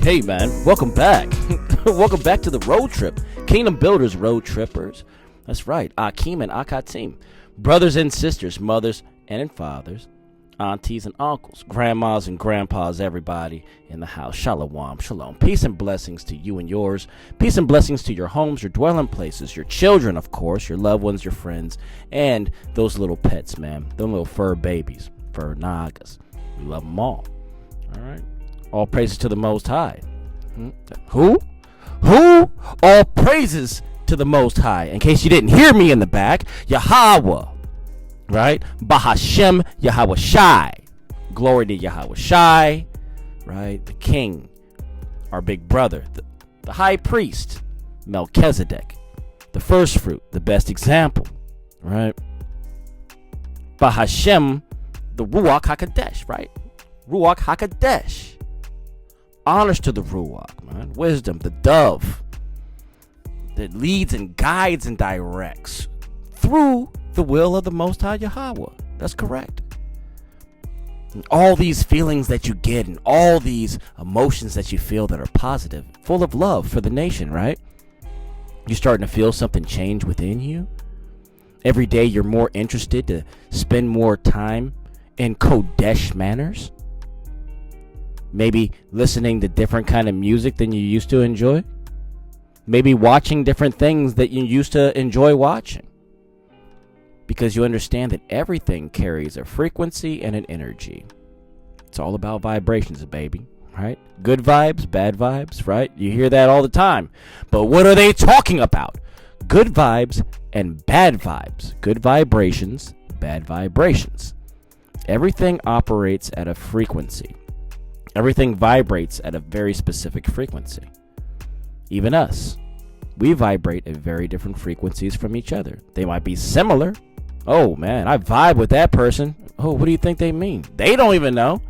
Hey man, welcome back. Welcome back to the road trip. Kingdom Builders Road Trippers. That's right, Akeem and Akatim. Brothers and sisters, mothers and fathers, aunties and uncles, grandmas and grandpas, everybody in the house. Shalom, shalom. Peace and blessings to you and yours. Peace and blessings to your homes, your dwelling places, your children, of course, your loved ones, your friends, and those little pets, man. Those little fur babies, fur Nahggas. We love them all. All right. All praises to the Most High. Who? All praises to the Most High. In case you didn't hear me in the back, Yahweh. Right? Bahashem Yahweh Shai. Glory to Yahweh Shai. Right? The king. Our big brother. The high priest. Melchizedek. The first fruit. The best example. Right? Bahashem. The Ruach HaKodesh. Right? Ruach HaKodesh. Honors to the Ruach, man. Wisdom, the dove that leads and guides and directs through the will of the Most High Yahweh. That's correct. And all these feelings that you get and all these emotions that you feel that are positive, full of love for the nation, right? You're starting to feel something change within you. Every day you're more interested to spend more time in Kodesh manners. Maybe listening to different kind of music than you used to enjoy. Maybe watching different things that you used to enjoy watching. Because you understand that everything carries a frequency and an energy. It's all about vibrations, baby. Right? Good vibes, bad vibes, right? You hear that all the time. But what are they talking about? Good vibes and bad vibes. Good vibrations, bad vibrations. Everything operates at a frequency. Everything vibrates at a very specific frequency. Even us. We vibrate at very different frequencies from each other. They might be similar. Oh, man, I vibe with that person. Oh, what do you think they mean? They don't even know.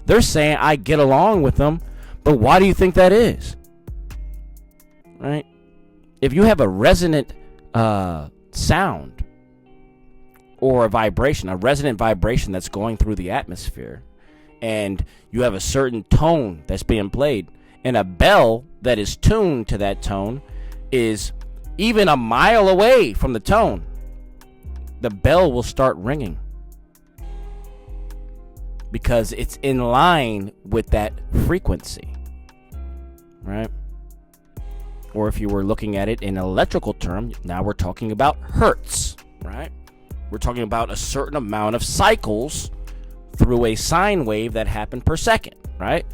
They're saying I get along with them, but why do you think that is? Right? If you have a resonant sound or a vibration, a resonant vibration that's going through the atmosphere, and you have a certain tone that's being played, and a bell that is tuned to that tone is even a mile away from the tone, the bell will start ringing because it's in line with that frequency, right? Or if you were looking at it in an electrical term, now we're talking about hertz, right? We're talking about a certain amount of cycles through a sine wave that happened per second, right?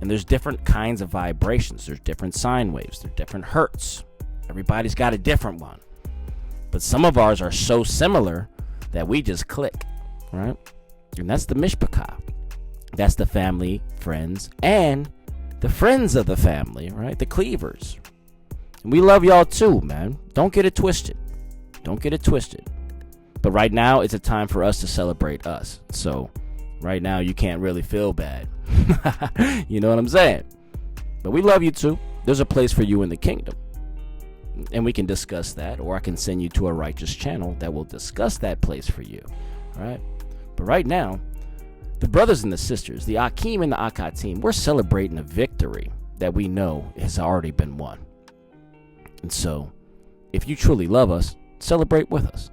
And there's different kinds of vibrations. There's different sine waves. There's different hertz. Everybody's got a different one. But some of ours are so similar that we just click, right? And that's the mishpachah. That's the family, friends, and the friends of the family, right? The cleavers. And we love y'all too, man. Don't get it twisted. Don't get it twisted. But right now, it's a time for us to celebrate us. So right now, you can't really feel bad. You know what I'm saying? But we love you too. There's a place for you in the kingdom. And we can discuss that. Or I can send you to a righteous channel that will discuss that place for you. All right? But right now, the brothers and the sisters, the Akeem and the Akatim, we're celebrating a victory that we know has already been won. And so, if you truly love us, celebrate with us.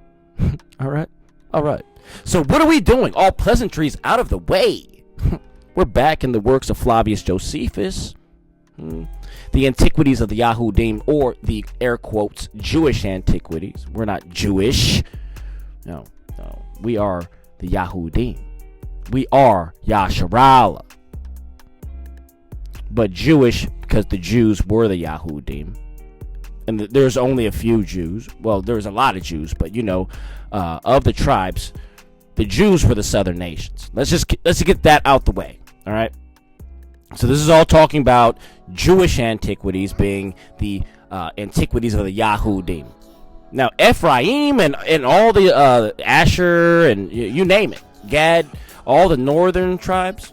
All right. So what are we doing? All pleasantries out of the way. We're back in the works of Flavius Josephus, the Antiquities of the Yahudim, or the air quotes Jewish antiquities. We're not Jewish. No. We are the Yahudim. We are Yasharallah. But Jewish because the Jews were the Yahudim. And there's only a few Jews. Well, there's a lot of Jews, but of the tribes, the Jews were the southern nations. Let's get that out the way. All right. So this is all talking about Jewish antiquities being the antiquities of the Yahudim. Now Ephraim and all the Asher and you name it, Gad, all the northern tribes,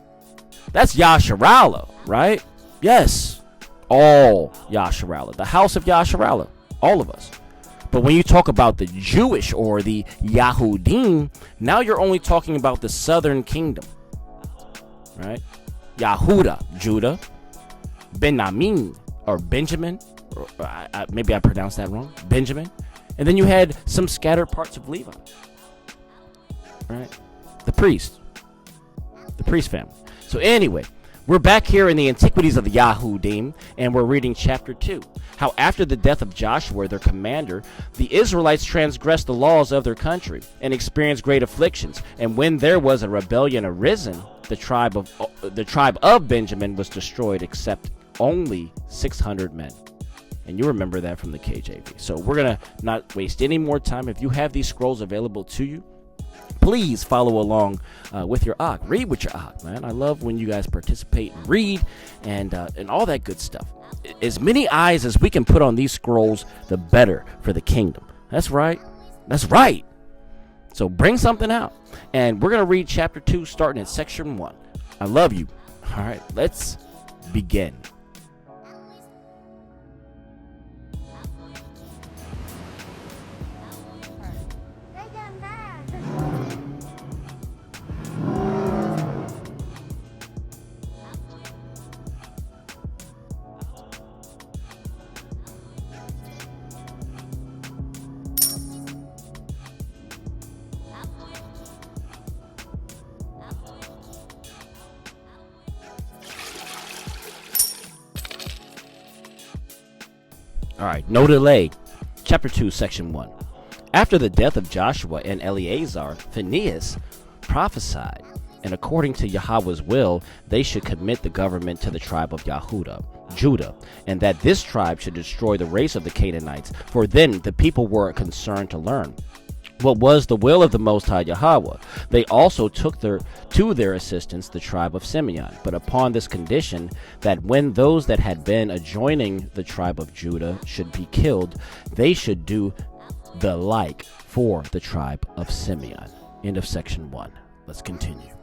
that's Yasharallah, right? Yes. All Yasharallah, the house of Yasharallah, all of us. But when you talk about the Jewish or the Yahudim, now you're only talking about the southern kingdom, right? Yahuda, Judah, Benjamin, or Benjamin, or maybe I pronounced that wrong, Benjamin. And then you had some scattered parts of Levi, right? The priest family. So anyway, we're back here in the Antiquities of the Yahudim, and we're reading chapter 2. How after the death of Joshua, their commander, the Israelites transgressed the laws of their country and experienced great afflictions. And when there was a rebellion arisen, the tribe of Benjamin was destroyed, except only 600 men. And you remember that from the KJV. So we're going to not waste any more time. If you have these scrolls available to you, please follow along with your Ak. Read with your Ak, man. I love when you guys participate and read and all that good stuff. As many eyes as we can put on these scrolls, the better for the kingdom. That's right. That's right. So bring something out. And we're going to read chapter 2 starting at section 1. I love you. All right, let's begin. All right, no delay. Chapter 2, section 1. After the death of Joshua and Eleazar, Phinehas prophesied, and according to Yahweh's will, they should commit the government to the tribe of Judah, and that this tribe should destroy the race of the Canaanites, for then the people were concerned to learn what was the will of the Most High Yahweh. They also took to their assistance the tribe of Simeon, but upon this condition, that when those that had been adjoining the tribe of Judah should be killed, they should do the like for the tribe of Simeon. End of section 1. Let's continue.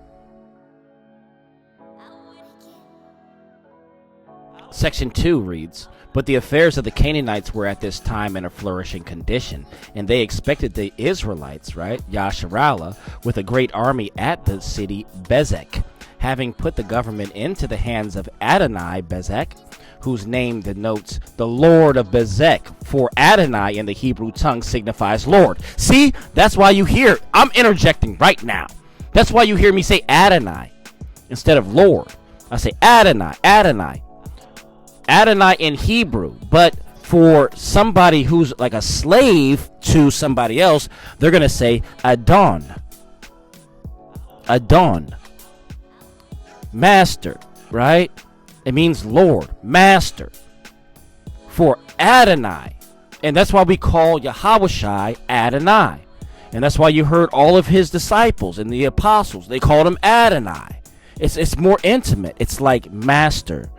Section 2 reads, But the affairs of the Canaanites were at this time in a flourishing condition, and they expected the Israelites, right, Yasharallah, with a great army at the city Bezek, having put the government into the hands of Adonai Bezek, whose name denotes the Lord of Bezek, for Adonai in the Hebrew tongue signifies Lord. See, that's why you hear, I'm interjecting right now. That's why you hear me say Adonai instead of Lord. I say Adonai, Adonai. Adonai in Hebrew, but for somebody who's like a slave to somebody else, they're going to say Adon. Adon. Master, right? It means Lord, Master. For Adonai. And that's why we call Yahushai Adonai. And that's why you heard all of his disciples and the apostles, they called him Adonai. It's more intimate. It's like Master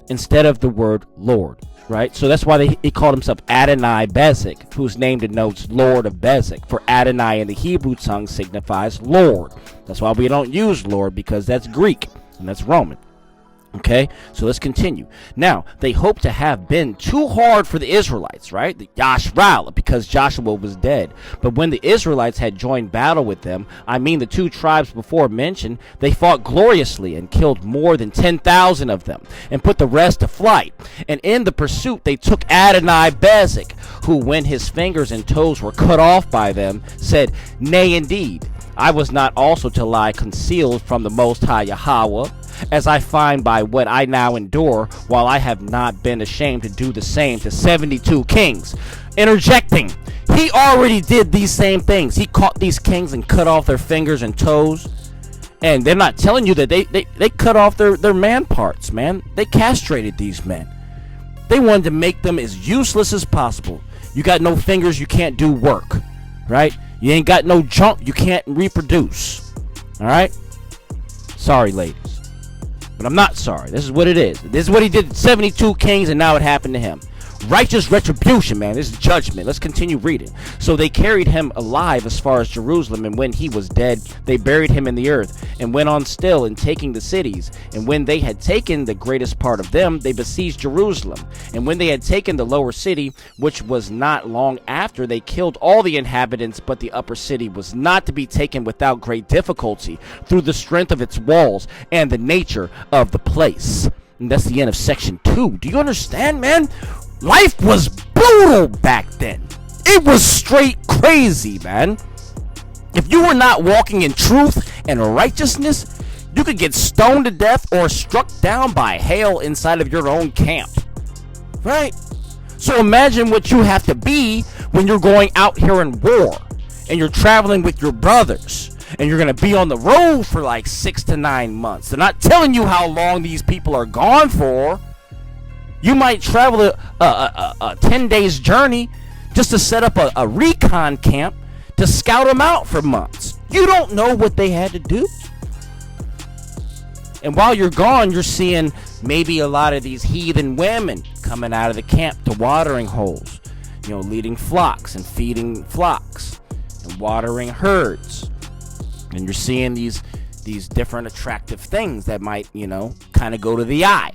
instead of the word Lord, right? So that's why he called himself Adonai Bezek, whose name denotes Lord of Bezek. For Adonai in the Hebrew tongue signifies Lord. That's why we don't use Lord, because that's Greek and that's Roman. Okay, so let's continue. Now, they hope to have been too hard for the Israelites, right? The Yashra'el, because Joshua was dead. But when the Israelites had joined battle with them, I mean the two tribes before mentioned, they fought gloriously and killed more than 10,000 of them and put the rest to flight. And in the pursuit, they took Adonai Bezek, who, when his fingers and toes were cut off by them, said, Nay, indeed, I was not also to lie concealed from the Most High Yahweh, as I find by what I now endure, while I have not been ashamed to do the same to 72 kings. Interjecting, he already did these same things. He caught these kings and cut off their fingers and toes. And they're not telling you that they cut off their man parts, man. They castrated these men. They wanted to make them as useless as possible. You got no fingers, you can't do work, right? You ain't got no junk, you can't reproduce. All right? Sorry, ladies. But I'm not sorry. This is what it is. This is what he did to 72 kings, and now it happened to him. Righteous retribution, man. This is judgment. Let's continue reading. So they carried him alive as far as Jerusalem, and when he was dead, they buried him in the earth, and went on still in taking the cities. And when they had taken the greatest part of them, they besieged Jerusalem. And when they had taken the lower city, which was not long after, they killed all the inhabitants, but the upper city was not to be taken without great difficulty, through the strength of its walls and the nature of the place. And that's the end of section 2. Do you understand, man? Life was brutal back then. It was straight crazy, man. If you were not walking in truth and righteousness, you could get stoned to death or struck down by hail inside of your own camp. Right? So imagine what you have to be when you're going out here in war and you're traveling with your brothers and you're going to be on the road for like 6 to 9 months. They're not telling you how long these people are gone for. You might travel a 10 days journey just to set up a recon camp to scout them out for months. You don't know what they had to do. And while you're gone, you're seeing maybe a lot of these heathen women coming out of the camp to watering holes, leading flocks and feeding flocks and watering herds. And you're seeing these different attractive things that might, kind of go to the eye.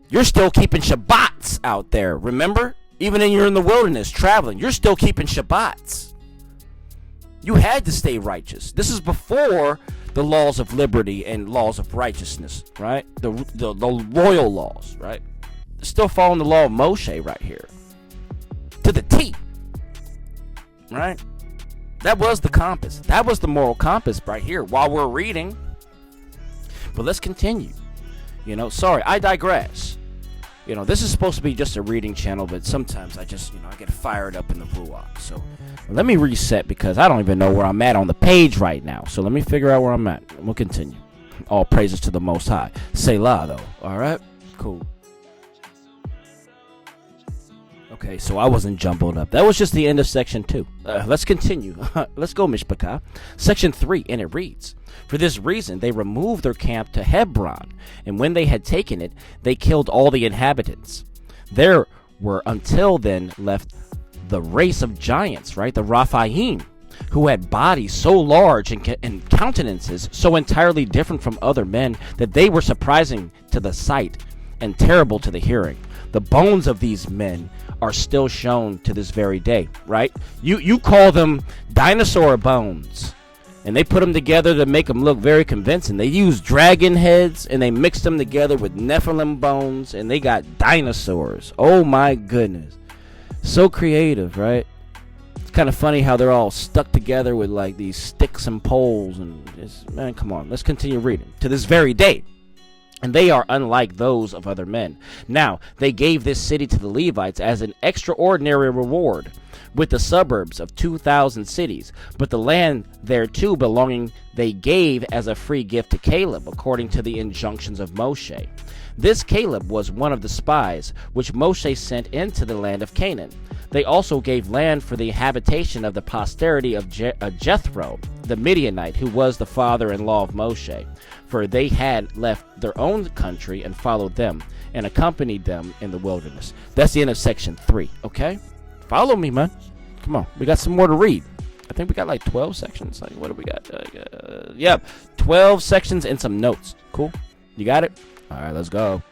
You're still keeping Shabbats out there, remember? Even when you're in the wilderness traveling, you're still keeping Shabbats. You had to stay righteous. This is before the laws of liberty and laws of righteousness, right? The royal laws, right? Still following the law of Moshe right here. To the T. Right? That was the compass. That was the moral compass right here while we're reading. But let's continue. Sorry, I digress. This is supposed to be just a reading channel, but sometimes I just, I get fired up in the Ruach. So let me reset because I don't even know where I'm at on the page right now. So let me figure out where I'm at. We'll continue. All praises to the Most High. Selah, though. All right? Cool. Okay, so I wasn't jumbled up. That was just the end of section 2. Let's continue. Let's go, Mishpachah. Section 3, and it reads, "For this reason they removed their camp to Hebron, and when they had taken it, they killed all the inhabitants. There were until then left the race of giants, right, the Raphaim, who had bodies so large and countenances so entirely different from other men that they were surprising to the sight and terrible to the hearing. The bones of these men are still shown to this very day," right? You call them dinosaur bones. And they put them together to make them look very convincing. They used dragon heads and they mixed them together with Nephilim bones and they got dinosaurs. Oh my goodness. So creative, right? It's kind of funny how they're all stuck together with like these sticks and poles. And man, come on. Let's continue reading. To this very day. And they are unlike those of other men. Now, they gave this city to the Levites as an extraordinary reward, with the suburbs of 2,000 cities, but the land thereto belonging they gave as a free gift to Caleb, according to the injunctions of Moshe. This Caleb was one of the spies which Moshe sent into the land of Canaan. They also gave land for the habitation of the posterity of Jethro, the Midianite, who was the father-in-law of Moshe, for they had left their own country and followed them, and accompanied them in the wilderness. That's the end of section 3, okay? Follow me, man. Come on. We got some more to read. I think we got like 12 sections. Like, what do we got? 12 sections and some notes. Cool? You got it? All right, let's go.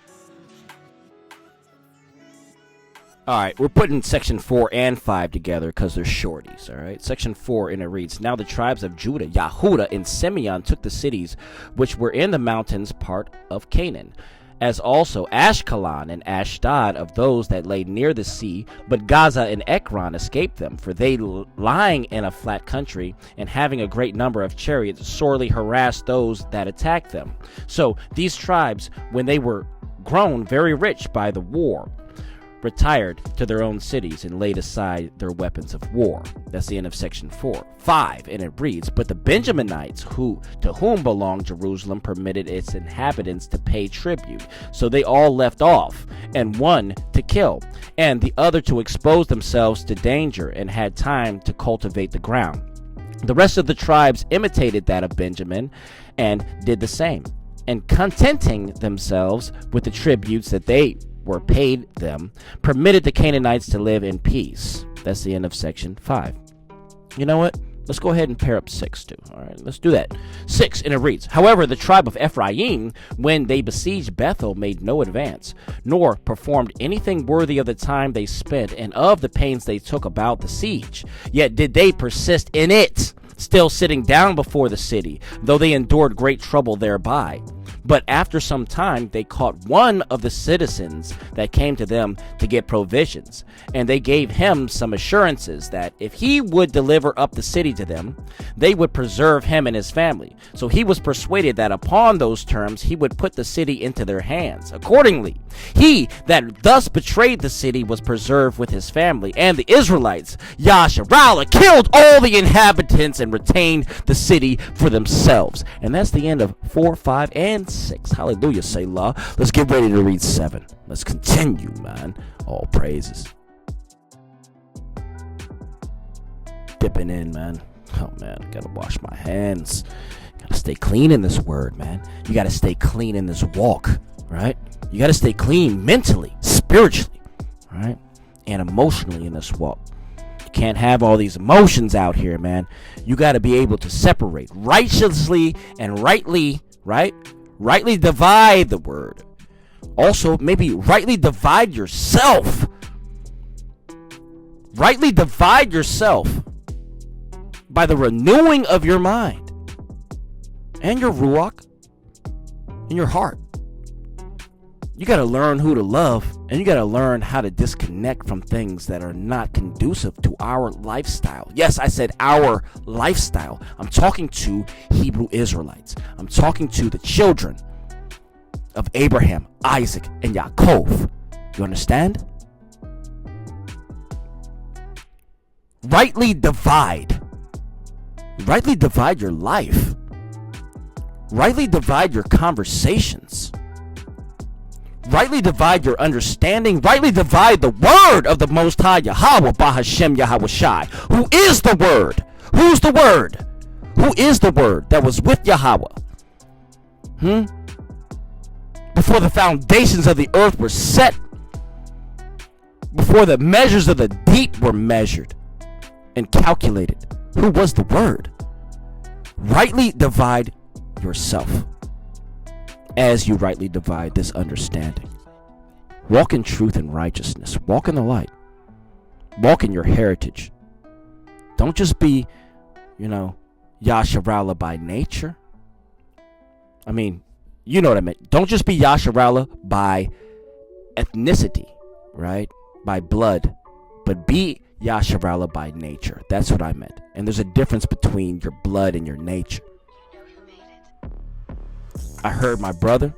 All right, we're putting section 4 and 5 together because they're shorties, all right? Section 4, and it reads, "Now the tribes of Judah, Yehudah, and Simeon took the cities which were in the mountains part of Canaan, as also Ashkelon and Ashdod of those that lay near the sea, but Gaza and Ekron escaped them, for they, lying in a flat country and having a great number of chariots, sorely harassed those that attacked them. So these tribes, when they were grown very rich by the war, retired to their own cities and laid aside their weapons of war." That's the end of section 4. 5, and it reads, "But the Benjaminites, to whom belonged Jerusalem, permitted its inhabitants to pay tribute. So they all left off, and one to kill, and the other to expose themselves to danger, and had time to cultivate the ground. The rest of the tribes imitated that of Benjamin, and did the same, and contenting themselves with the tributes that they were paid them, permitted the Canaanites to live in peace." That's the end of section 5. You know what? Let's go ahead and pair up 6 too. All right, let's do that. 6, and it reads, "However, the tribe of Ephraim, when they besieged Bethel, made no advance, nor performed anything worthy of the time they spent and of the pains they took about the siege. Yet did they persist in it, still sitting down before the city, though they endured great trouble thereby. But after some time, they caught one of the citizens that came to them to get provisions, and they gave him some assurances that if he would deliver up the city to them, they would preserve him and his family. So he was persuaded that upon those terms, he would put the city into their hands. Accordingly, he that thus betrayed the city was preserved with his family, and the Israelites, Yasharallah, killed all the inhabitants and retained the city for themselves. And that's the end of 4, 5, and 6. Hallelujah, Selah. Let's get ready to read 7. Let's continue, man. All praises. Dipping in, man. Oh, man, gotta wash my hands. Gotta stay clean in this word, man. You gotta stay clean in this walk, right? You gotta stay clean mentally, spiritually, right? And emotionally in this walk. You can't have all these emotions out here, man. You gotta be able to separate righteously and rightly, right? Rightly divide the word. Also, maybe rightly divide yourself. Rightly divide yourself by the renewing of your mind and your ruach and your heart. You got to learn who to love, and you got to learn how to disconnect from things that are not conducive to our lifestyle. Yes, I said our lifestyle. I'm talking to Hebrew Israelites. I'm talking to the children of Abraham, Isaac, and Yaakov. You understand? Rightly divide. Rightly divide your life. Rightly divide your conversations. Rightly divide your understanding. Rightly divide the word of the Most High Yahweh, Bahashem Yahweh Shai, who is the word. Who's the word? Who is the word that was with Yahweh? Before the foundations of the earth were set, before the measures of the deep were measured and calculated, who was the word? Rightly divide yourself as you rightly divide this understanding. Walk in truth and righteousness. Walk in the light. Walk in your heritage. Don't just be, Yasharallah by nature. I mean, you know what I meant. Don't just be Yasharallah by ethnicity, right? By blood. But be Yasharallah by nature. That's what I meant. And there's a difference between your blood and your nature. I heard my brother,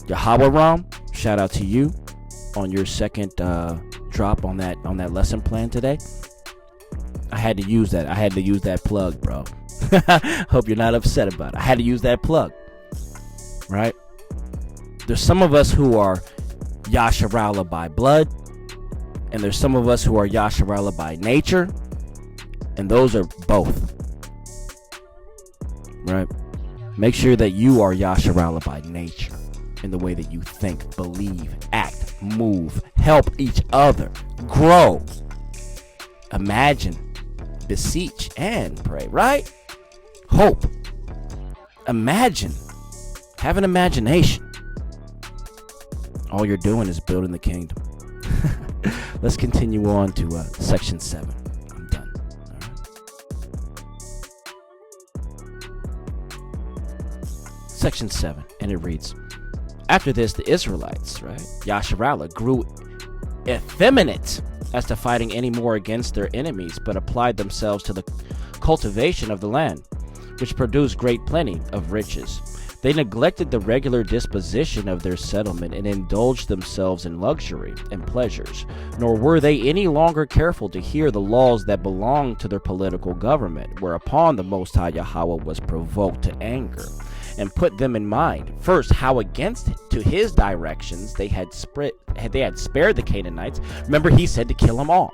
Yahweh Ram, shout out to you on your second drop on that lesson plan today. I had to use that. I had to use that plug, bro. Hope you're not upset about it. I had to use that plug. Right? There's some of us who are Yasharallah by blood, and there's some of us who are Yasharallah by nature, and those are both. Right? Make sure that you are Yasharallah by nature in the way that you think, believe, act, move, help each other, grow, imagine, beseech, and pray, right? Hope. Imagine. Have an imagination. All you're doing is building the kingdom. Let's continue on to section 7. I'm done. All right. Section 7, and it reads, after this, the Israelites, right, Yasharallah, grew effeminate as to fighting any more against their enemies, but applied themselves to the cultivation of the land, which produced great plenty of riches. They neglected the regular disposition of their settlement and indulged themselves in luxury and pleasures, nor were they any longer careful to hear the laws that belonged to their political government, whereupon the Most High Yahweh was provoked to anger, and put them in mind, first, how against to his directions they had spared the Canaanites. Remember, he said to kill them all.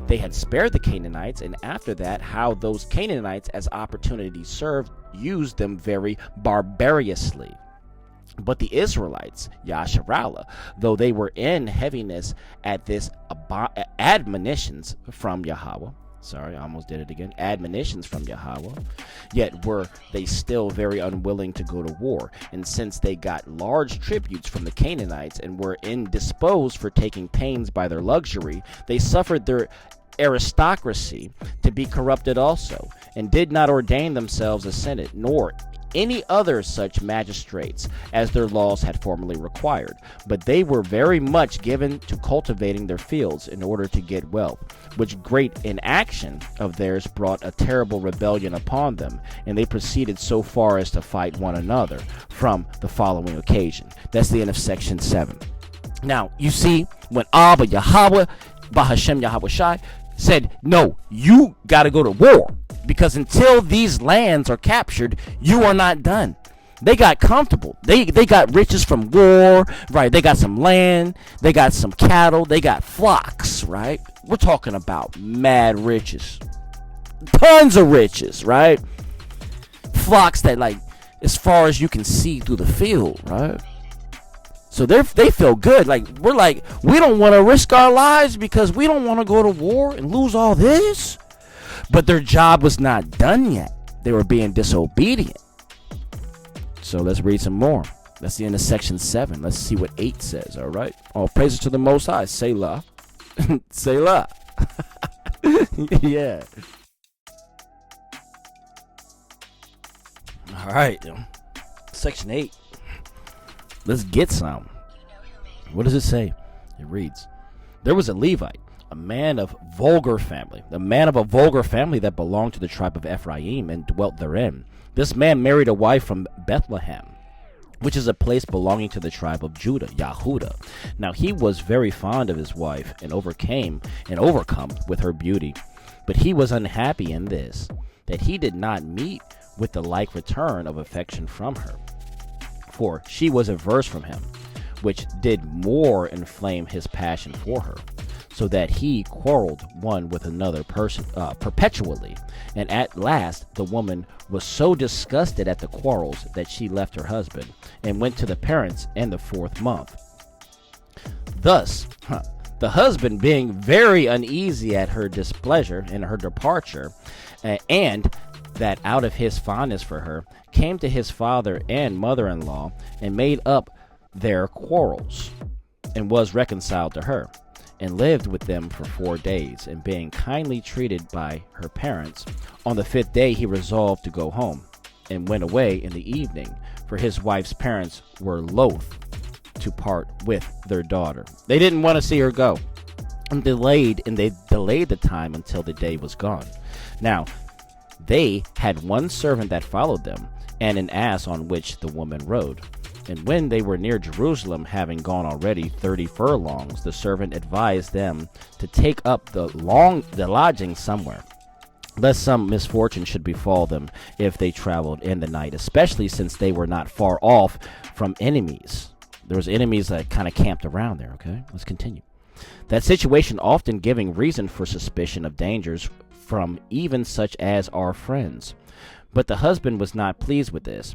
They had spared the Canaanites, and after that, how those Canaanites, as opportunity served, used them very barbarously. But the Israelites, Yasharallah, though they were in heaviness at this admonitions from Yahweh, sorry, I almost did it again, admonitions from Yahweh, yet were they still very unwilling to go to war. And since they got large tributes from the Canaanites and were indisposed for taking pains by their luxury, they suffered their aristocracy to be corrupted also, and did not ordain themselves a senate, nor any other such magistrates as their laws had formerly required, but they were very much given to cultivating their fields in order to get wealth, which great inaction of theirs brought a terrible rebellion upon them, and they proceeded so far as to fight one another from the following occasion. That's the end of section 7. Now, you see, when Abba Yahweh, Bahashem Yahweh Shai, said, no, you got to go to war, because until these lands are captured, you are not done. They got comfortable. They got riches from war, right? They got some land. They got some cattle. They got flocks, right? We're talking about mad riches. Tons of riches, right? Flocks that, like, as far as you can see through the field, right? So they feel good. Like, we're like, we don't want to risk our lives because we don't want to go to war and lose all this. But their job was not done yet. They were being disobedient. So let's read some more. That's the end of section 7. Let's see what 8 says, all right? All praises to the Most High. Selah. Selah. Yeah. All right. Section 8. Let's get some. What does it say? It reads, there was a Levite, a man of a vulgar family that belonged to the tribe of Ephraim and dwelt therein. This man married a wife from Bethlehem, which is a place belonging to the tribe of Judah, Yahudah. Now he was very fond of his wife and overcome with her beauty. But he was unhappy in this, that he did not meet with the like return of affection from her. For she was averse from him, which did more inflame his passion for her, so that he quarreled one with another person perpetually. And at last the woman was so disgusted at the quarrels that she left her husband and went to the parents in the 4th month. Thus, the husband, being very uneasy at her displeasure and her departure, and that out of his fondness for her, came to his father and mother-in-law and made up their quarrels, and was reconciled to her, and lived with them for 4 days. And being kindly treated by her parents, on the 5th day he resolved to go home, and went away in the evening, for his wife's parents were loath to part with their daughter. They didn't want to see her go, and they delayed the time until the day was gone. Now they had one servant that followed them, and an ass on which the woman rode. And when they were near Jerusalem, having gone already 30 furlongs, the servant advised them to take up the lodging somewhere, lest some misfortune should befall them if they traveled in the night, especially since they were not far off from enemies. There was enemies that kind of camped around there. Okay, let's continue. That situation often giving reason for suspicion of dangers from even such as our friends. But the husband was not pleased with this.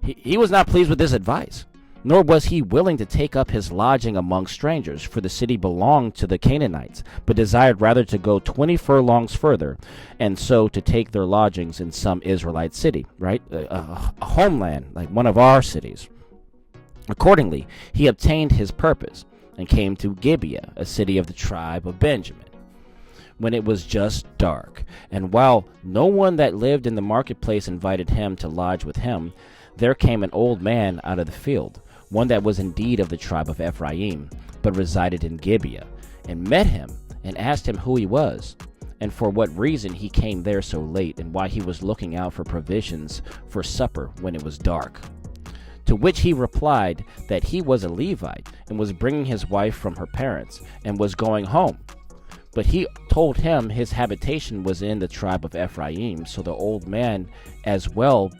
He was not pleased with this advice, nor was he willing to take up his lodging among strangers, for the city belonged to the Canaanites, but desired rather to go 20 furlongs further, and so to take their lodgings in some Israelite city, right? A homeland, like one of our cities. Accordingly, he obtained his purpose, and came to Gibeah, a city of the tribe of Benjamin, when it was just dark. And while no one that lived in the marketplace invited him to lodge with him, there came an old man out of the field, one that was indeed of the tribe of Ephraim, but resided in Gibeah, and met him, and asked him who he was, and for what reason he came there so late, and why he was looking out for provisions for supper when it was dark. To which he replied that he was a Levite, and was bringing his wife from her parents, and was going home. But he told him his habitation was in the tribe of Ephraim. So the old man, as well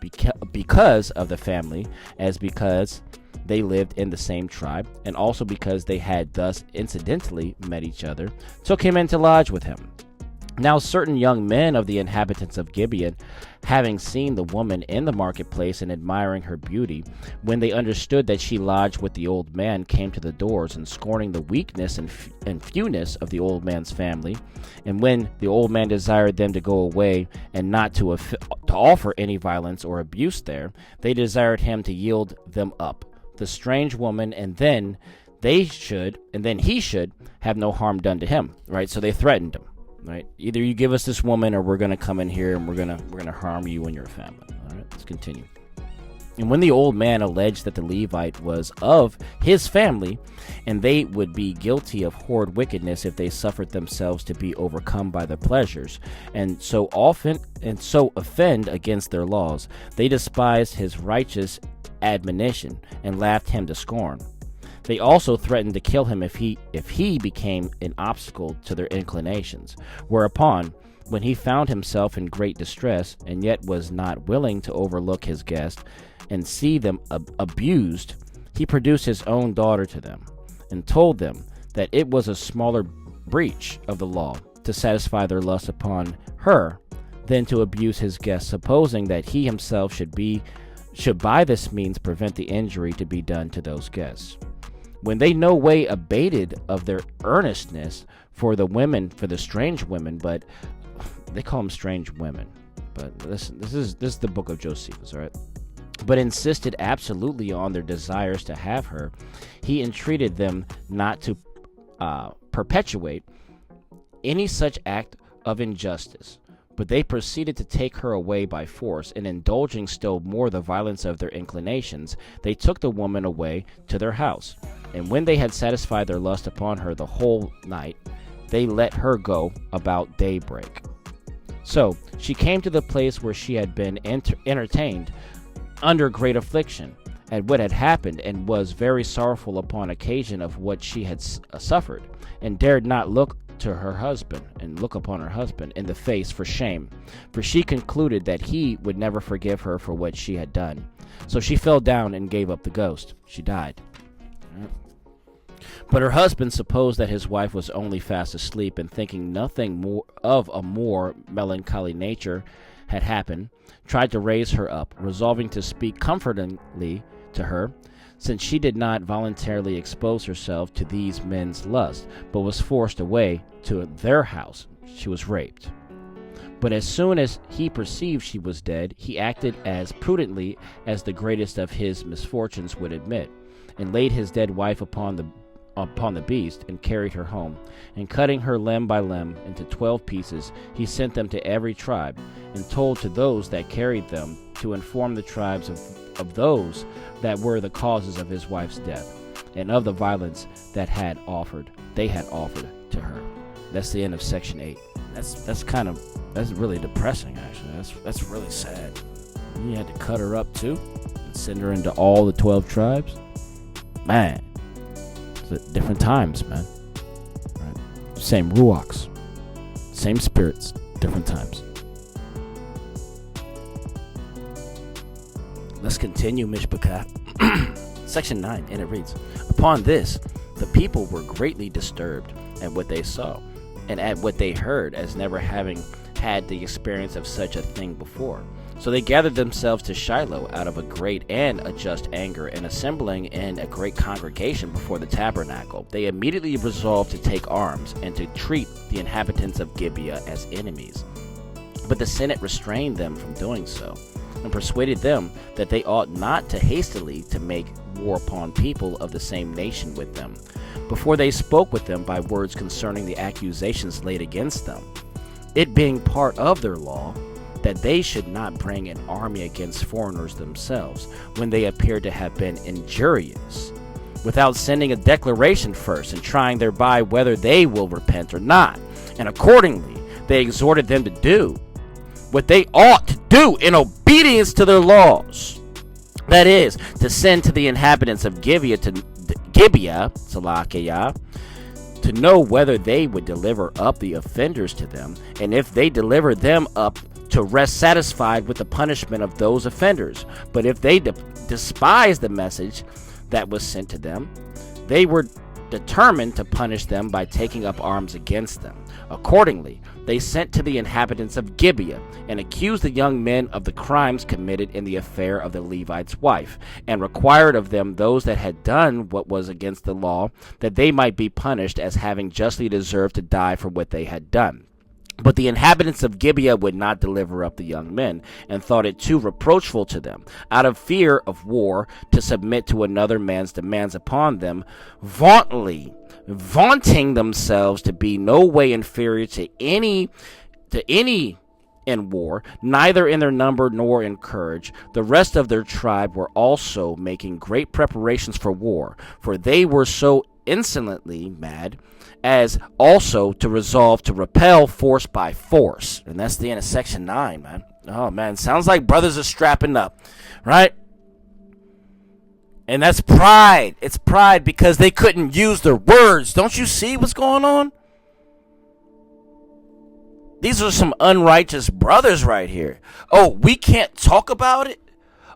because of the family, as because they lived in the same tribe, and also because they had thus incidentally met each other, took him in to lodge with him. Now certain young men of the inhabitants of Gibeon, having seen the woman in the marketplace and admiring her beauty, when they understood that she lodged with the old man, came to the doors, and scorning the weakness and fewness of the old man's family, and when the old man desired them to go away and not to offer any violence or abuse there, they desired him to yield them up, the strange woman, and then he should have no harm done to him. Right? So they threatened him. Right? Either you give us this woman, or we're going to come in here and we're going to harm you and your family. All right, let's continue. And when the old man alleged that the Levite was of his family, and they would be guilty of horrid wickedness if they suffered themselves to be overcome by their pleasures, and so offend against their laws, they despised his righteous admonition and laughed him to scorn. They also threatened to kill him if he became an obstacle to their inclinations. Whereupon, when he found himself in great distress, and yet was not willing to overlook his guest and see them abused, he produced his own daughter to them, and told them that it was a smaller breach of the law to satisfy their lust upon her than to abuse his guest, supposing that he himself should by this means prevent the injury to be done to those guests. When they no way abated of their earnestness for the strange women, but they call them strange women, but listen, this is the book of Josephus, all right? But insisted absolutely on their desires to have her, he entreated them not to perpetuate any such act of injustice. But they proceeded to take her away by force, and indulging still more the violence of their inclinations, they took the woman away to their house. And when they had satisfied their lust upon her the whole night, they let her go about daybreak. So she came to the place where she had been entertained under great affliction at what had happened, and was very sorrowful upon occasion of what she had suffered, and dared not look upon her husband in the face for shame, for she concluded that he would never forgive her for what she had done. So she fell down and gave up the ghost. She died. But her husband supposed that his wife was only fast asleep, and thinking nothing more of a more melancholy nature had happened, tried to raise her up, resolving to speak comfortingly to her, since she did not voluntarily expose herself to these men's lust, but was forced away to their house. She was raped. But as soon as he perceived she was dead, he acted as prudently as the greatest of his misfortunes would admit, and laid his dead wife upon the beast, and carried her home, and cutting her limb by limb into 12 pieces, he sent them to every tribe, and told to those that carried them to inform the tribes of those that were the causes of his wife's death, and of the violence they had offered to her. That's the end of section 8. That's really depressing, actually. That's really sad. You had to cut her up too, and send her into all the 12 tribes. Man. Different times, man. Right. Same ruachs, same spirits, different times. Let's continue, Mishpachah. Section 9, and it reads, Upon this, the people were greatly disturbed at what they saw, and at what they heard, as never having had the experience of such a thing before. So they gathered themselves to Shiloh out of a great and a just anger, and assembling in a great congregation before the tabernacle, they immediately resolved to take arms, and to treat the inhabitants of Gibeah as enemies. But the Senate restrained them from doing so, and persuaded them that they ought not to hastily to make war upon people of the same nation with them, before they spoke with them by words concerning the accusations laid against them, it being part of their law that they should not bring an army against foreigners themselves, when they appear to have been injurious, without sending a declaration first, and trying thereby whether they will repent or not. And accordingly they exhorted them to do what they ought to do in obedience to their laws, that is, to send to the inhabitants of Gibeah, Salakiyah, to know whether they would deliver up the offenders to them, and if they deliver them up, to rest satisfied with the punishment of those offenders. But if they despise the message that was sent to them, they were determined to punish them by taking up arms against them. Accordingly, they sent to the inhabitants of Gibeah, and accused the young men of the crimes committed in the affair of the Levite's wife, and required of them those that had done what was against the law, that they might be punished as having justly deserved to die for what they had done. But the inhabitants of Gibeah would not deliver up the young men, and thought it too reproachful to them, out of fear of war, to submit to another man's demands upon them, vaunting themselves to be no way inferior to any in war, neither in their number nor in courage. The rest of their tribe were also making great preparations for war, for they were so insolently mad as also to resolve to repel force by force. And that's the end of section 9, man. Oh, man, sounds like brothers are strapping up, right? And that's pride. It's pride because they couldn't use their words. Don't you see what's going on? These are some unrighteous brothers right here. Oh, we can't talk about it?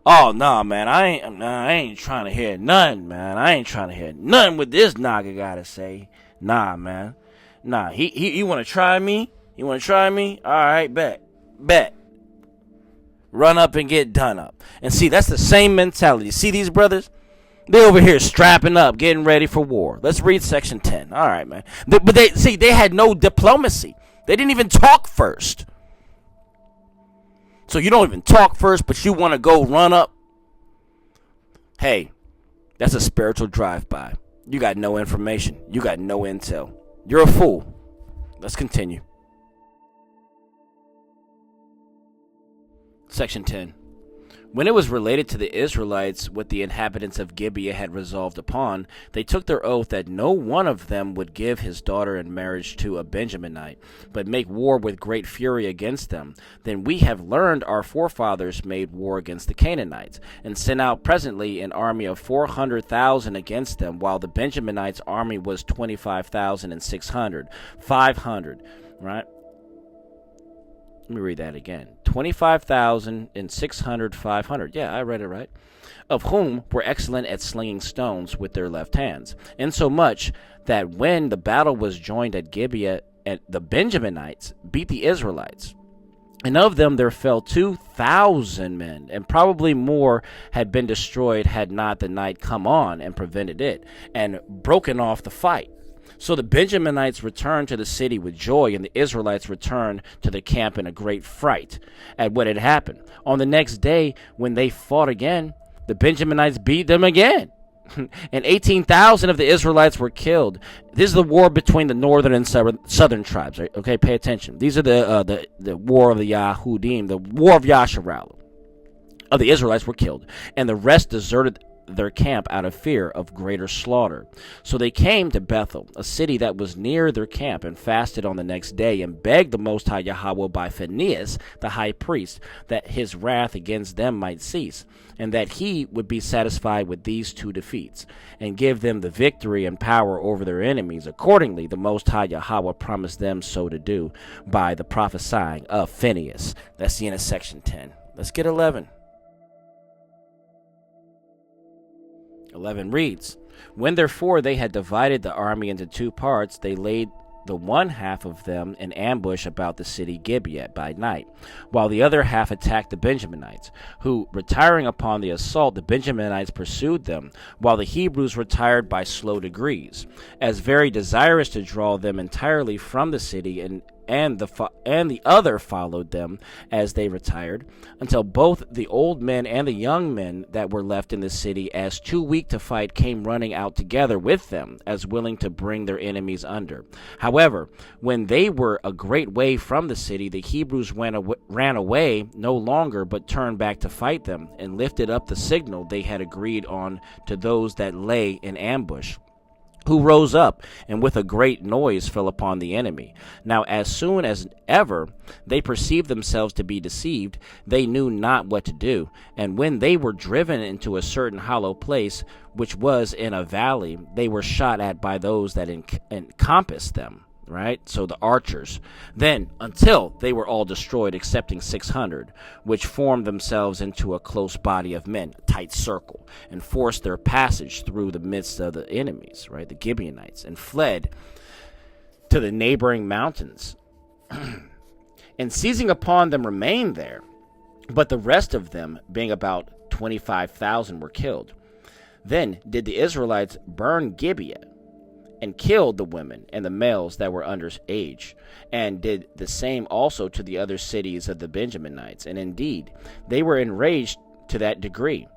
Oh, nah, man, I ain't trying to hear nothing, man. I ain't trying to hear nothing what this Nahggaa got to say. Nah, man. Nah, you want to try me? You want to try me? All right, bet. Run up and get done up. And see, that's the same mentality. See these brothers? They over here strapping up, getting ready for war. Let's read section 10. All right, man. But they had no diplomacy. They didn't even talk first. So you don't even talk first, but you want to go run up? Hey, that's a spiritual drive-by. You got no information. You got no intel. You're a fool. Let's continue. Section 10. When it was related to the Israelites what the inhabitants of Gibeah had resolved upon, they took their oath that no one of them would give his daughter in marriage to a Benjaminite, but make war with great fury against them. Then we have learned our forefathers made war against the Canaanites, and sent out presently an army of 400,000 against them, while the Benjaminites' army was 25,600. 500, right? Let me read that again. 25,600, 500. Yeah, I read it right. Of whom were excellent at slinging stones with their left hands. Insomuch that when the battle was joined at Gibeah, the Benjaminites beat the Israelites. And of them there fell 2,000 men, and probably more had been destroyed had not the night come on and prevented it, and broken off the fight. So the Benjaminites returned to the city with joy, and the Israelites returned to the camp in a great fright at what had happened. On the next day, when they fought again, the Benjaminites beat them again. And 18,000 of the Israelites were killed. This is the war between the northern and southern tribes. Right? Okay, pay attention. These are the war of the Yahudim, the war of Yasharal. Of the Israelites were killed, and the rest deserted their camp out of fear of greater slaughter. So they came to Bethel, a city that was near their camp, and fasted on the next day, and begged the Most High Yahweh by Phinehas, the high priest, that his wrath against them might cease, and that he would be satisfied with these 2 defeats, and give them the victory and power over their enemies. Accordingly, the Most High Yahweh promised them so to do by the prophesying of Phinehas. That's the end of section 10. Let's get 11. 11 reads, When therefore they had divided the army into 2 parts, they laid the one half of them in ambush about the city Gibeah by night, while the other half attacked the Benjaminites, who, retiring upon the assault, the Benjaminites pursued them, while the Hebrews retired by slow degrees, as very desirous to draw them entirely from the city, and the other followed them as they retired, until both the old men and the young men that were left in the city, as too weak to fight, came running out together with them, as willing to bring their enemies under. However, when they were a great way from the city, the Hebrews ran away no longer, but turned back to fight them, and lifted up the signal they had agreed on to those that lay in ambush, who rose up, and with a great noise fell upon the enemy. Now as soon as ever they perceived themselves to be deceived, they knew not what to do. And when they were driven into a certain hollow place, which was in a valley, they were shot at by those that encompassed them. Right? So the archers. Then, until they were all destroyed, excepting 600, which formed themselves into a close body of men, a tight circle, and forced their passage through the midst of the enemies, right? The Gibeonites, and fled to the neighboring mountains. And seizing upon them remained there, but the rest of them, being about 25,000, were killed. Then did the Israelites burn Gibeah, and killed the women and the males that were under age, and did the same also to the other cities of the Benjaminites. And indeed, they were enraged to that degree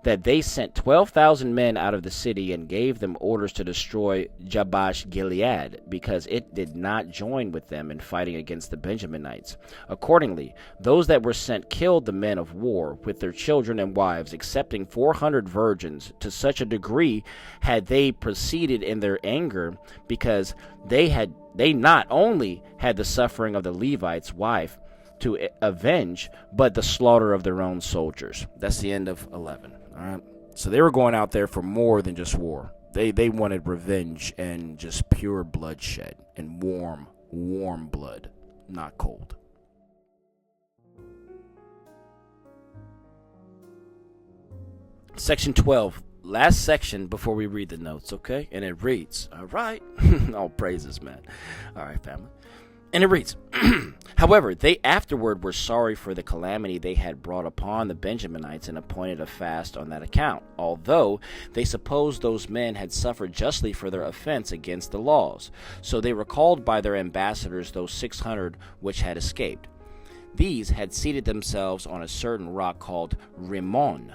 that they sent 12,000 men out of the city and gave them orders to destroy Jabesh Gilead, because it did not join with them in fighting against the Benjaminites. Accordingly, those that were sent killed the men of war with their children and wives, excepting 400 virgins. To such a degree had they proceeded in their anger, because they not only had the suffering of the Levite's wife to avenge, but the slaughter of their own soldiers. That's the end of 11. All right. So they were going out there for more than just war. They wanted revenge and just pure bloodshed and warm blood, not cold. Section 12. Last section before we read the notes, okay? And it reads, all right. All praises, man. All right, family. And it reads, however, they afterward were sorry for the calamity they had brought upon the Benjaminites and appointed a fast on that account, although they supposed those men had suffered justly for their offense against the laws. So they recalled by their ambassadors those 600 which had escaped. These had seated themselves on a certain rock called Rimmon,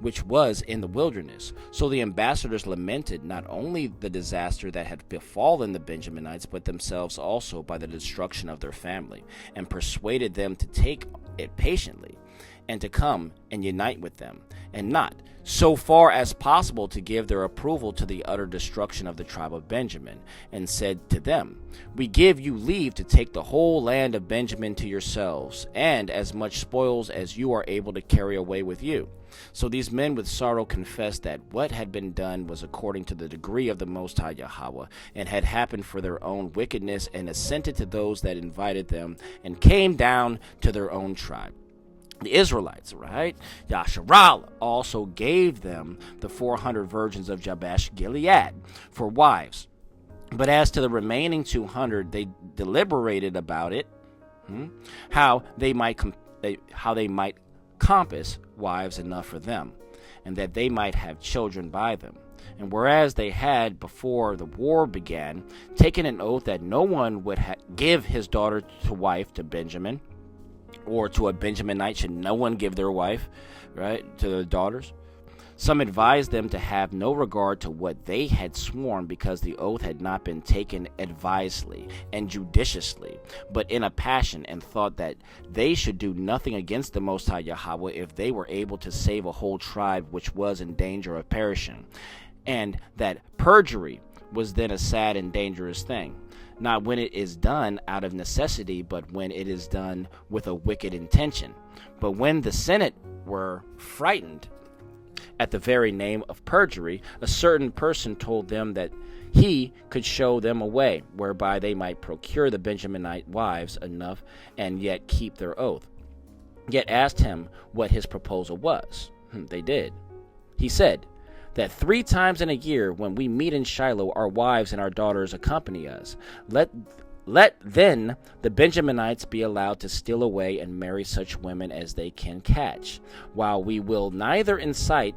which was in the wilderness. So the ambassadors lamented not only the disaster that had befallen the Benjaminites, but themselves also by the destruction of their family, and persuaded them to take it patiently, and to come and unite with them, and not, so far as possible, to give their approval to the utter destruction of the tribe of Benjamin, and said to them, we give you leave to take the whole land of Benjamin to yourselves, and as much spoils as you are able to carry away with you. So these men with sorrow confessed that what had been done was according to the decree of the Most High Yahweh, and had happened for their own wickedness, and assented to those that invited them, and came down to their own tribe. The Israelites, right? Yasharallah also gave them the 400 virgins of Jabesh Gilead for wives. But as to the remaining 200, they deliberated about it, how they might compass wives enough for them, and that they might have children by them. And whereas they had, before the war began, taken an oath that no one would give his daughter to wife to Benjamin, or to a Benjaminite should no one give their wife, right, to their daughters. Some advised them to have no regard to what they had sworn, because the oath had not been taken advisedly and judiciously, but in a passion, and thought that they should do nothing against the Most High Yahweh if they were able to save a whole tribe which was in danger of perishing, and that perjury was then a sad and dangerous thing, not when it is done out of necessity, but when it is done with a wicked intention. But when the Senate were frightened at the very name of perjury, a certain person told them that he could show them a way whereby they might procure the Benjaminite wives enough and yet keep their oath. Yet asked him what his proposal was. They did. He said that 3 times in a year, when we meet in Shiloh, our wives and our daughters accompany us. Let then the Benjaminites be allowed to steal away and marry such women as they can catch, while we will neither incite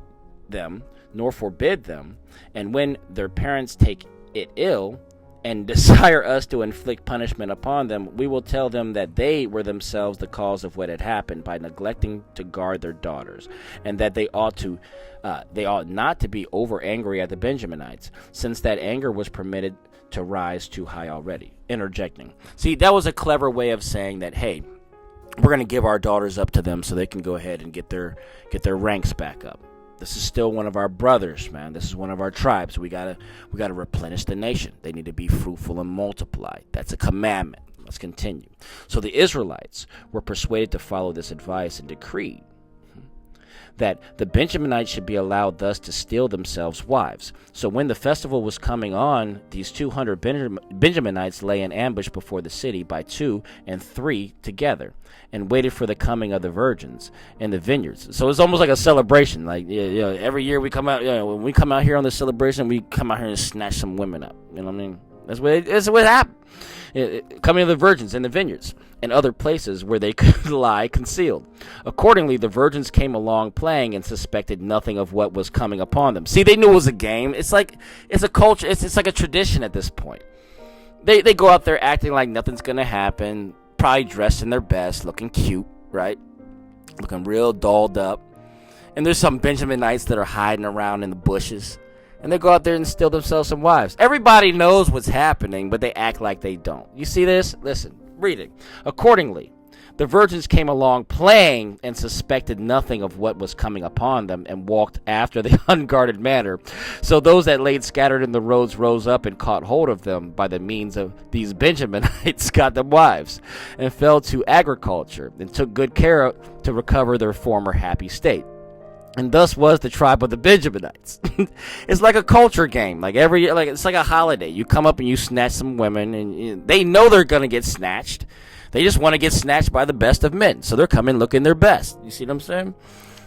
them nor forbid them. And when their parents take it ill and desire us to inflict punishment upon them, we will tell them that they were themselves the cause of what had happened by neglecting to guard their daughters, and that they ought not to be over angry at the Benjaminites, since that anger was permitted to rise too high already. Interjecting. See, that was a clever way of saying that, hey, we're going to give our daughters up to them so they can go ahead and get their ranks back up. This is still one of our brothers, man. This is one of our tribes. We gotta replenish the nation. They need to be fruitful and multiply. That's a commandment. Let's continue. So the Israelites were persuaded to follow this advice and decreed that the Benjaminites should be allowed thus to steal themselves wives. So when the festival was coming on, these 200 Benjaminites lay in ambush before the city by 2 and 3 together, and waited for the coming of the virgins in the vineyards. So it's almost like a celebration. Like, every year we come out, when we come out here on the celebration, we come out here and snatch some women up. You know what I mean? That's what happened. Coming of the virgins in the vineyards and other places where they could lie concealed. Accordingly, the virgins came along playing and suspected nothing of what was coming upon them. See, they knew it was a game. It's like it's a culture. It's like a tradition at this point. They go out there acting like nothing's gonna happen. Probably dressed in their best, looking cute, right? Looking real dolled up. And there's some Benjaminites that are hiding around in the bushes. And they go out there and steal themselves some wives. Everybody knows what's happening, but they act like they don't. You see this? Listen, read it. Accordingly, the virgins came along playing and suspected nothing of what was coming upon them and walked after the unguarded manner. So those that laid scattered in the roads rose up and caught hold of them by the means of these Benjaminites, got them wives, and fell to agriculture and took good care to recover their former happy state. And thus was the tribe of the Benjaminites. It's like a culture game. Like every year, like it's like a holiday. You come up and you snatch some women, and they know they're gonna get snatched. They just want to get snatched by the best of men, so they're coming looking their best. You see what I'm saying?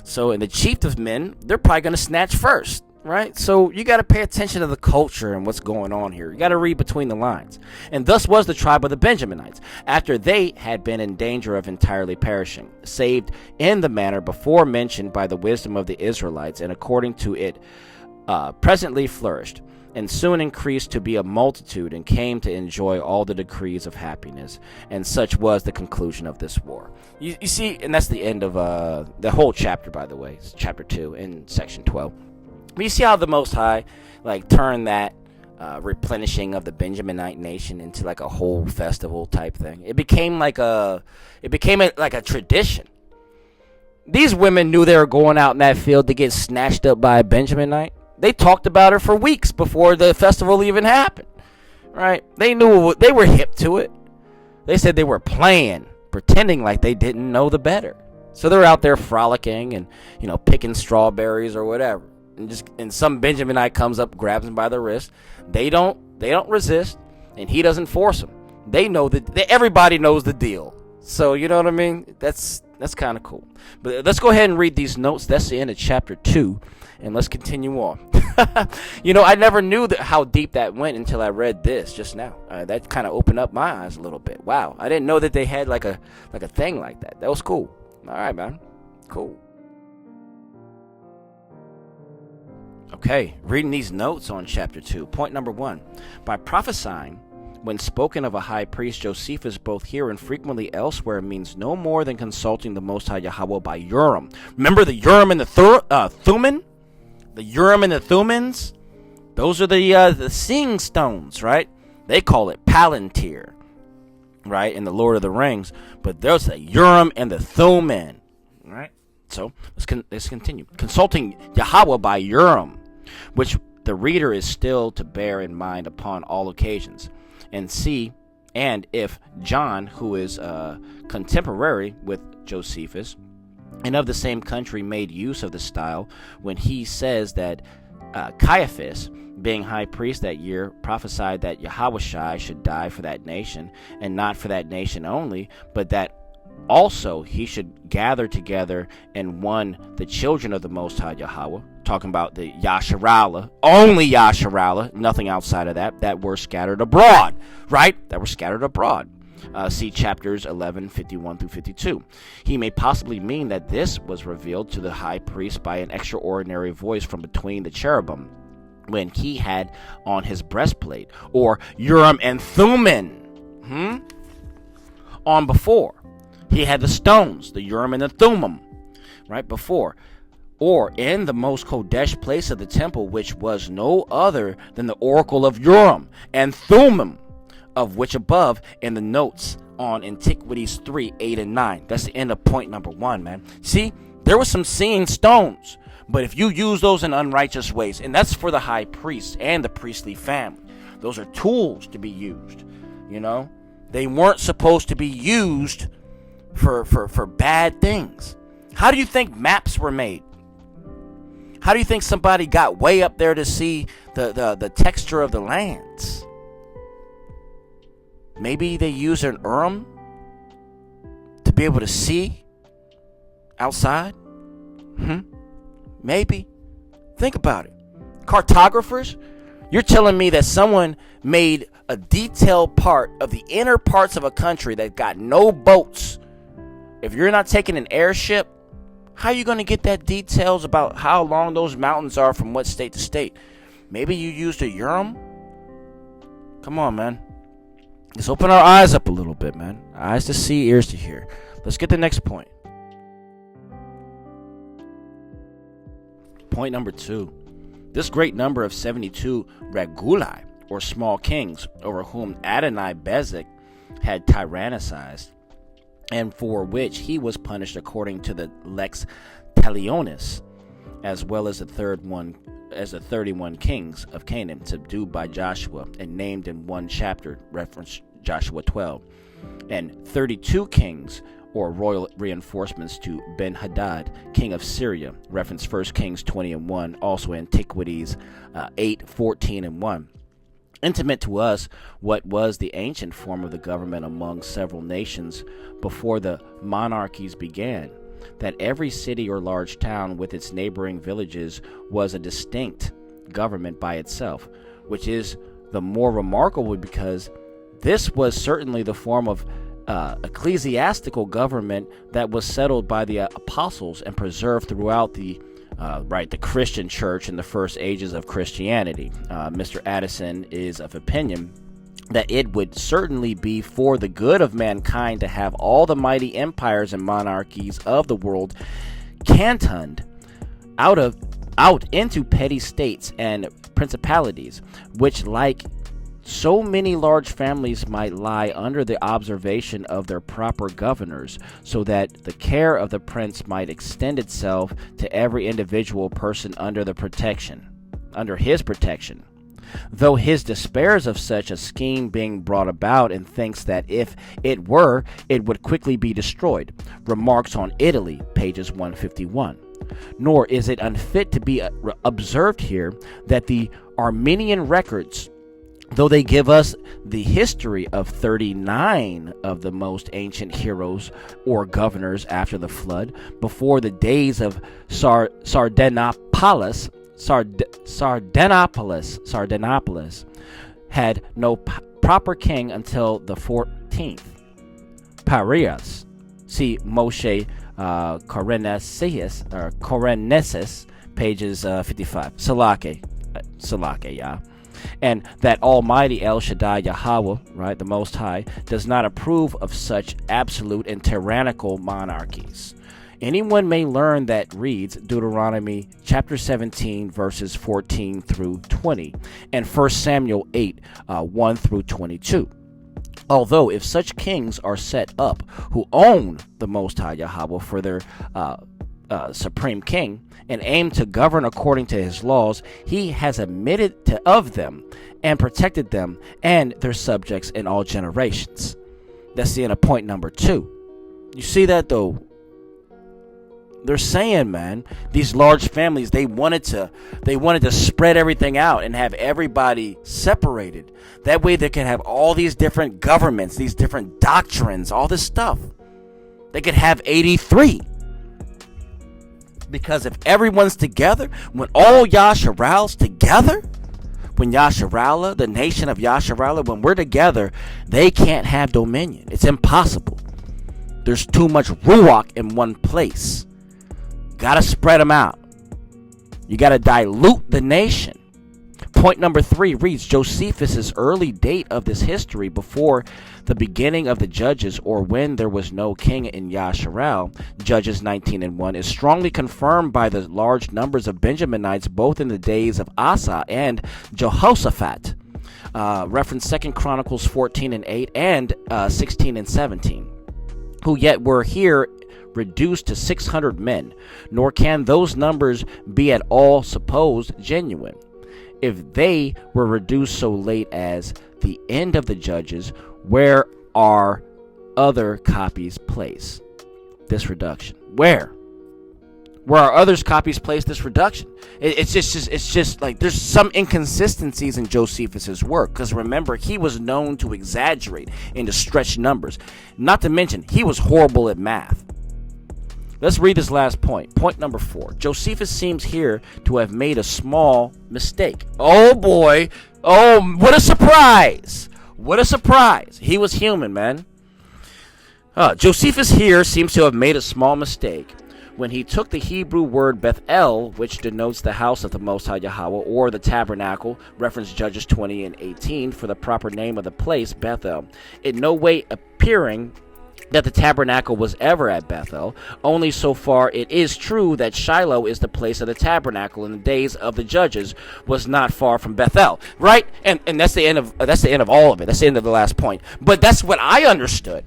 So, in the chief of men, they're probably gonna snatch first, right? So you got to pay attention to the culture and what's going on here. You got to read between the lines. And thus was the tribe of the Benjaminites, after they had been in danger of entirely perishing, saved in the manner before mentioned by the wisdom of the Israelites, and according to it presently flourished, and soon increased to be a multitude, and came to enjoy all the decrees of happiness. And such was the conclusion of this war. You see, and that's the end of the whole chapter, by the way. It's chapter 2 in section 12. But you see how the Most High turned that replenishing of the Benjaminite nation into like a whole festival type thing. It became like a tradition. These women knew they were going out in that field to get snatched up by a Benjaminite. They talked about it for weeks before the festival even happened, right? They knew, they were hip to it. They said they were playing, pretending like they didn't know the better. So they're out there frolicking and, picking strawberries or whatever. And some Benjaminite comes up, grabs them by the wrist. They don't resist, and he doesn't force them. They know that everybody knows the deal. So you know what I mean? That's kind of cool. But let's go ahead and read these notes. That's the end of chapter 2. And let's continue on. I never knew how deep that went until I read this just now. That kind of opened up my eyes a little bit. Wow, I didn't know that they had like a thing like that. That was cool. All right, man. Cool. Okay, reading these notes on chapter 2. Point number 1. By prophesying, when spoken of a high priest, Josephus both here and frequently elsewhere means no more than consulting the Most High Yahweh by Urim. Remember the Urim and the Thummim? The Urim and the Thummins? Those are the seeing stones, right? They call it Palantir, right, in the Lord of the Rings. But there's the Urim and the Thummim, right? So let's continue. Consulting Yahweh by Urim, which the reader is still to bear in mind upon all occasions. And if John, who is contemporary with Josephus, and of the same country, made use of the style when he says that Caiaphas, being high priest that year, prophesied that Yahushua should die for that nation, and not for that nation only, but that also he should gather together in one the children of the Most High Yahweh, talking about the Yasharallah, only Yasharallah, nothing outside of that were scattered abroad, right? That were scattered abroad. See chapters 11, 51 through 52. He may possibly mean that this was revealed to the high priest by an extraordinary voice from between the cherubim when he had on his breastplate, or Urim and Thummim. On before. He had the stones, the Urim and the Thummim, right before. Or in the most Kodesh place of the temple, which was no other than the oracle of Urim and Thummim, of which above in the notes on Antiquities 3, 8, and 9. That's the end of point number 1, man. See, there was some seeing stones, but if you use those in unrighteous ways, and that's for the high priest and the priestly family, those are tools to be used, They weren't supposed to be used for bad things. How do you think maps were made? How do you think somebody got way up there to see the texture of the lands? Maybe they used an Urim to be able to see outside? Maybe. Think about it. Cartographers? You're telling me that someone made a detailed part of the inner parts of a country that got no boats. If you're not taking an airship, how are you going to get that details about how long those mountains are from what state to state? Maybe you used a Urim? Come on, man. Let's open our eyes up a little bit, man. Eyes to see, ears to hear. Let's get the next point. Point number 2. This great number of 72 reguli, or small kings, over whom Adonai-Bezek had tyrannized, and for which he was punished according to the lex talionis, as well as the 31 kings of Canaan, subdued by Joshua and named in one chapter, reference Joshua 12, and 32 kings or royal reinforcements to Ben-Hadad, king of Syria, reference 1 Kings 20:1, also Antiquities 8:14-1. Intimate to us what was the ancient form of the government among several nations before the monarchies began, that every city or large town with its neighboring villages was a distinct government by itself, which is the more remarkable because this was certainly the form of ecclesiastical government that was settled by the apostles and preserved throughout the Christian church in the first ages of Christianity. Mr. Addison is of opinion that it would certainly be for the good of mankind to have all the mighty empires and monarchies of the world cantoned out into petty states and principalities, which, like so many large families, might lie under the observation of their proper governors, so that the care of the prince might extend itself to every individual person under his protection. Though his despairs of such a scheme being brought about, and thinks that if it were, it would quickly be destroyed. Remarks on Italy, pages 151. Nor is it unfit to be observed here that the Armenian records, though they give us the history of 39 of the most ancient heroes or governors after the flood, before the days of Sardanapalus, had no proper king until the 14th. Parias, see Moshe Korenesis, pages 55. Salake, yeah. And that Almighty El Shaddai Yahweh, right, the Most High, does not approve of such absolute and tyrannical monarchies. Anyone may learn that reads Deuteronomy chapter 17, verses 14 through 20, and 1 Samuel 8, 1 through 22. Although if such kings are set up who own the Most High Yahweh for their supreme king, and aim to govern according to his laws, he has admitted of them and protected them and their subjects in all generations. That's the end of point number 2. You see that though? They're saying, man, these large families, they wanted to spread everything out and have everybody separated. That way they can have all these different governments, these different doctrines, all this stuff. They could have 83. Because if everyone's together, when all Yasharal's together, when Yasharala, the nation of Yasharala, when we're together, they can't have dominion. It's impossible. There's too much Ruach in one place. Gotta spread them out. You gotta dilute the nation. Point number 3 reads, Josephus' early date of this history before the beginning of the Judges, or when there was no king in Yasharal, Judges 19:1, is strongly confirmed by the large numbers of Benjaminites both in the days of Asa and Jehoshaphat. Reference 2 Chronicles 14:8 and 16:17, who yet were here reduced to 600 men, nor can those numbers be at all supposed genuine. If they were reduced so late as the end of the Judges, where are other copies placed this reduction? Where are others copies placed this reduction? It's just like there's some inconsistencies in Josephus's work, because remember, he was known to exaggerate and to stretch numbers. Not to mention, he was horrible at math. Let's read this last point. Point number 4. Josephus seems here to have made a small mistake. Oh boy. Oh, what a surprise. What a surprise. He was human, man. Josephus here seems to have made a small mistake when he took the Hebrew word Bethel, which denotes the house of the Most High Yahweh, or the tabernacle, reference Judges 20 and 18, for the proper name of the place, Bethel, in no way appearing that the tabernacle was ever at Bethel. Only so far it is true that Shiloh is the place of the tabernacle in the days of the judges was not far from Bethel, right? And that's the end of all of it. That's the end of the last point. But that's what I understood.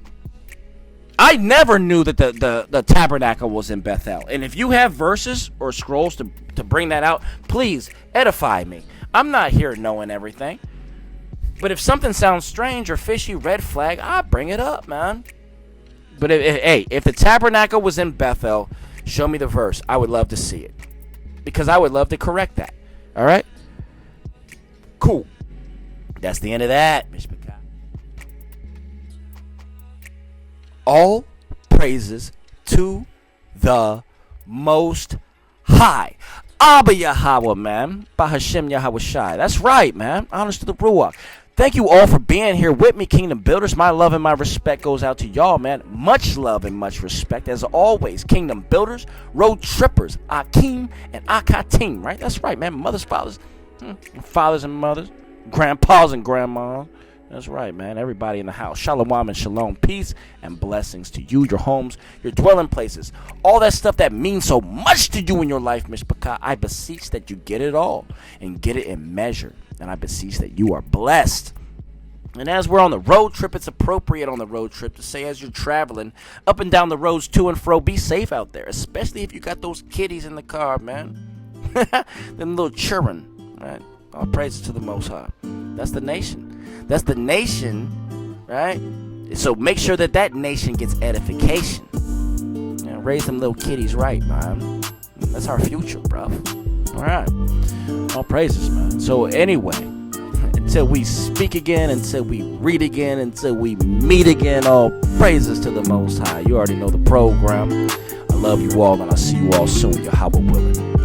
I never knew that the tabernacle was in Bethel. And if you have verses or scrolls to bring that out, please edify me. I'm not here knowing everything. But if something sounds strange or fishy, red flag, I'll bring it up, man. But if the tabernacle was in Bethel, show me the verse. I would love to see it. Because I would love to correct that. All right? Cool. That's the end of that, Mr. Pekai. All praises to the Most High. Abba Yahweh, man. Bahashem Yahweh Shai. That's right, man. Honest to the Ruach. Thank you all for being here with me, Kingdom Builders. My love and my respect goes out to y'all, man. Much love and much respect. As always, Kingdom Builders, Road Trippers, Akeem and Akatim, right? That's right, man. Mothers, fathers, fathers and mothers, grandpas and grandmas. That's right, man. Everybody in the house. Shalom and shalom. Peace and blessings to you, your homes, your dwelling places. All that stuff that means so much to you in your life, Mr. Pekai. I beseech that you get it all and get it in measure. And I beseech that you are blessed. And as we're on the road trip, it's appropriate on the road trip to say as you're traveling up and down the roads to and fro, be safe out there. Especially if you got those kitties in the car, man. Them little children, right? All praises to the Most High. That's the nation. That's the nation, right? So make sure that nation gets edification. You know, raise them little kitties right, man. That's our future, bro. All right. All praises, man. So anyway, until we speak again, until we read again, until we meet again, all praises to the Most High. You already know the program. I love you all, and I'll see you all soon. Yahweh willing.